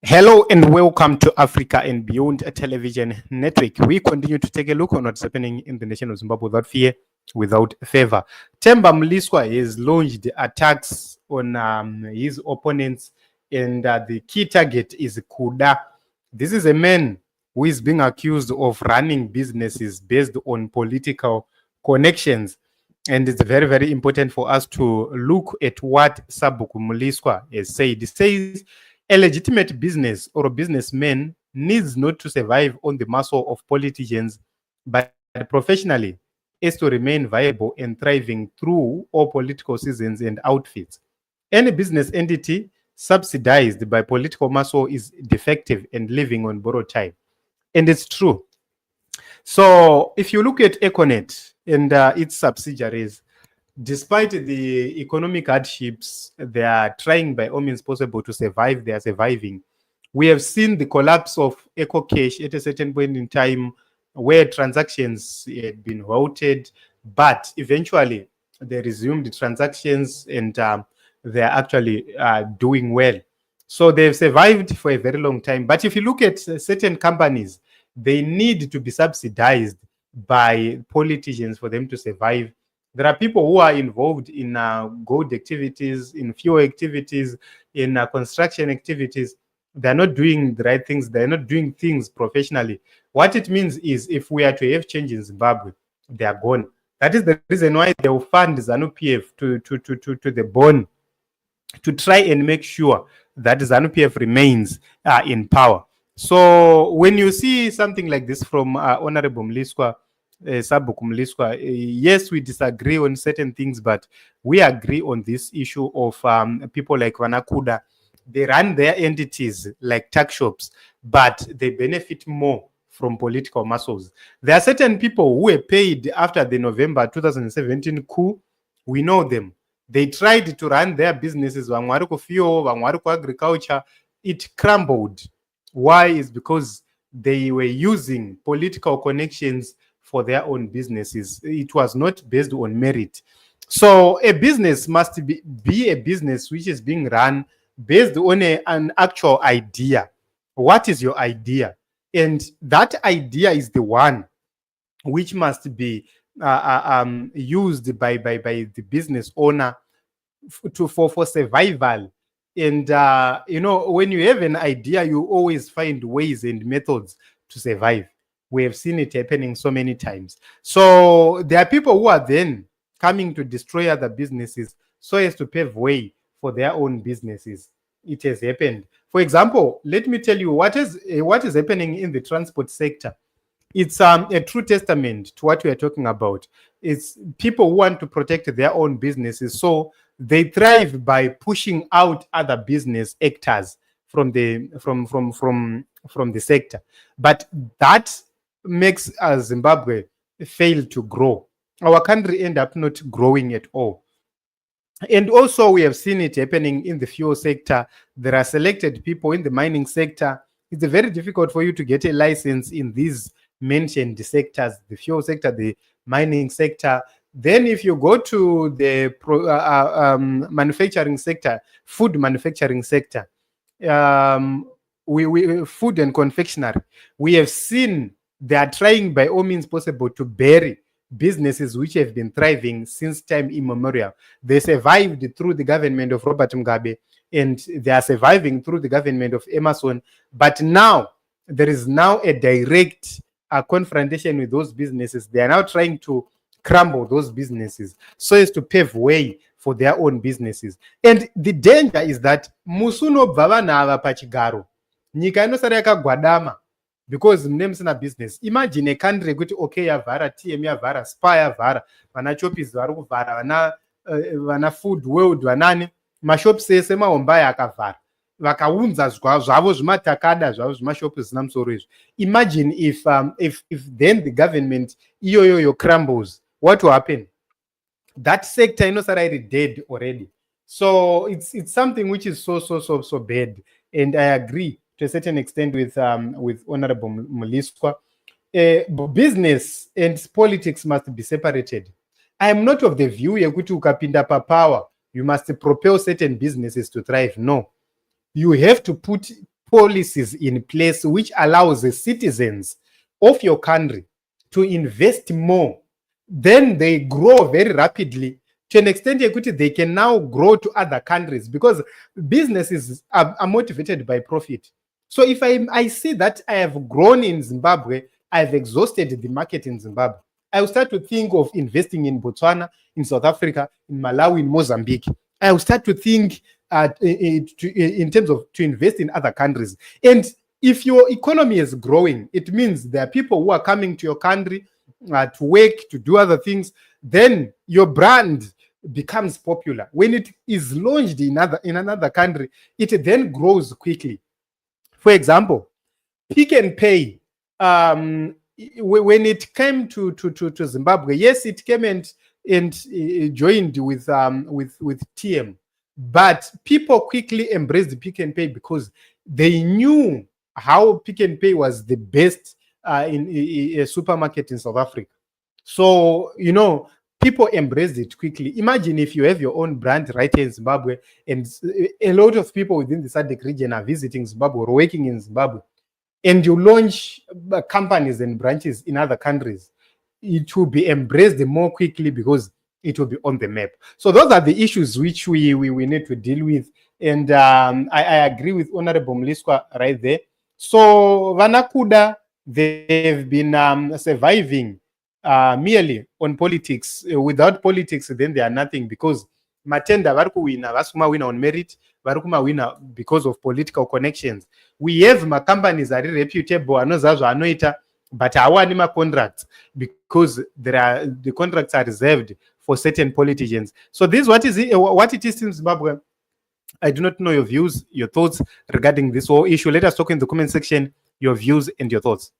Hello and welcome to Africa and Beyond Television Network. We continue to take a look on what's happening in the nation of Zimbabwe without fear, without favor. Themba Mliswa has launched attacks on his opponents, and the key target is Kuda. This is a man who is being accused of running businesses based on political connections. And it's very, very important for us to look at what SABHUKU Mliswa has said. It says a legitimate business or a businessman needs not to survive on the muscle of politicians, but professionally is to remain viable and thriving through all political seasons and outfits. Any business entity subsidized by political muscle is defective and living on borrowed time. And it's true. So if you look at Econet and its subsidiaries, despite the economic hardships, they are trying by all means possible to survive. They are surviving. We have seen the collapse of ECOCASH at a certain point in time where transactions had been halted, but eventually they resumed the transactions and they are actually doing well. So they've survived for a very long time. But if you look at certain companies, they need to be subsidized by politicians for them to survive. There are people who are involved in gold activities, in fuel activities, in construction activities. They're not doing the right things. They're not doing things professionally. What it means is if we are to have change in Zimbabwe, they are gone. That is the reason why they will fund ZANU-PF to the bone to try and make sure that ZANU-PF remains in power. So when you see something like this from Honorable Mliswa, SABHUKU Mliswa, yes, we disagree on certain things, but we agree on this issue of people like Vanakuda. They run their entities like tax shops, but they benefit more from political muscles. There are certain people who were paid after the November 2017 coup. We know them. They tried to run their businesses, agriculture. It crumbled. Why? Is because they were using political connections for their own businesses. It was not based on merit. So a business must be a business which is being run based on an actual idea. What is your idea? And that idea is the one which must be used by the business owner for survival. And, when you have an idea, you always find ways and methods to survive. We have seen it happening so many times. So there are people who are then coming to destroy other businesses so as to pave way for their own businesses. It has happened. For example, let me tell you what is happening in the transport sector. It's a true testament to what we are talking about. It's people who want to protect their own businesses, so they thrive by pushing out other business actors from the sector. But that makes Zimbabwe fail to grow. Our country end up not growing at all. And also we have seen it happening in the fuel sector. There are selected people in the mining sector. It's very difficult for you to get a license in these mentioned sectors, the fuel sector, the mining sector. Then if you go to the manufacturing sector, food manufacturing sector, we food and confectionery, we have seen they are trying by all means possible to bury businesses which have been thriving since time immemorial. They survived through the government of Robert Mugabe, and they are surviving through the government of Emerson. But now there is now a direct confrontation with those businesses. They are now trying to crumble those businesses so as to pave way for their own businesses. And the danger is that musuno bvavana ava pachigaro nyika inosara yakagwadama because mune musina business. Imagine a country kuti okay yavhara, TM yavhara, SPA yavhara, vana chopis vari kuvhara, vana food world vanani, mashops ese mahombai akavhara, vakaunza zvavo zvimatakada zvavo zvimashopu zvisina musoro izvi. Imagine if then the government iyoyoyo crumbles, what will happen? That sector inosara iri dead already. So it's something which is so bad. And I agree to a certain extent with Honorable Mliswa. Business and politics must be separated. I am not of the view yekuti ukapinda power, you must propel certain businesses to thrive. No. You have to put policies in place which allows the citizens of your country to invest more, then they grow very rapidly to an extent they can now grow to other countries, because businesses are motivated by profit. So if I see that I have grown in Zimbabwe, I've exhausted the market in Zimbabwe, I will start to think of investing in Botswana, in South Africa, in Malawi, in Mozambique. I will start to think in terms of to invest in other countries. And if your economy is growing, it means there are people who are coming to your country to work, to do other things. Then your brand becomes popular. When it is launched in another country, it then grows quickly. For example, Pick and Pay, when it came to Zimbabwe, yes, it came and joined with TM, but people quickly embraced Pick and Pay because they knew how Pick and Pay was the best in a supermarket in South Africa. So, people embraced it quickly. Imagine if you have your own brand right here in Zimbabwe, and a lot of people within the SADC region are visiting Zimbabwe or working in Zimbabwe, and you launch companies and branches in other countries, it will be embraced more quickly because it will be on the map. So those are the issues which we need to deal with. And I agree with Honorable Mliswa right there. So Vanakuda, they've been surviving merely on politics. Without politics, then they are nothing, because matenda varikuwina vasuma wina on merit, varikuma wina because of political connections. We have companies that are reputable, anoza anoita, but awani ma contracts because the contracts are reserved for certain politicians. So this what it is in Zimbabwe. I do not know your views, your thoughts regarding this whole issue. Let us talk in the comment section, your views and your thoughts.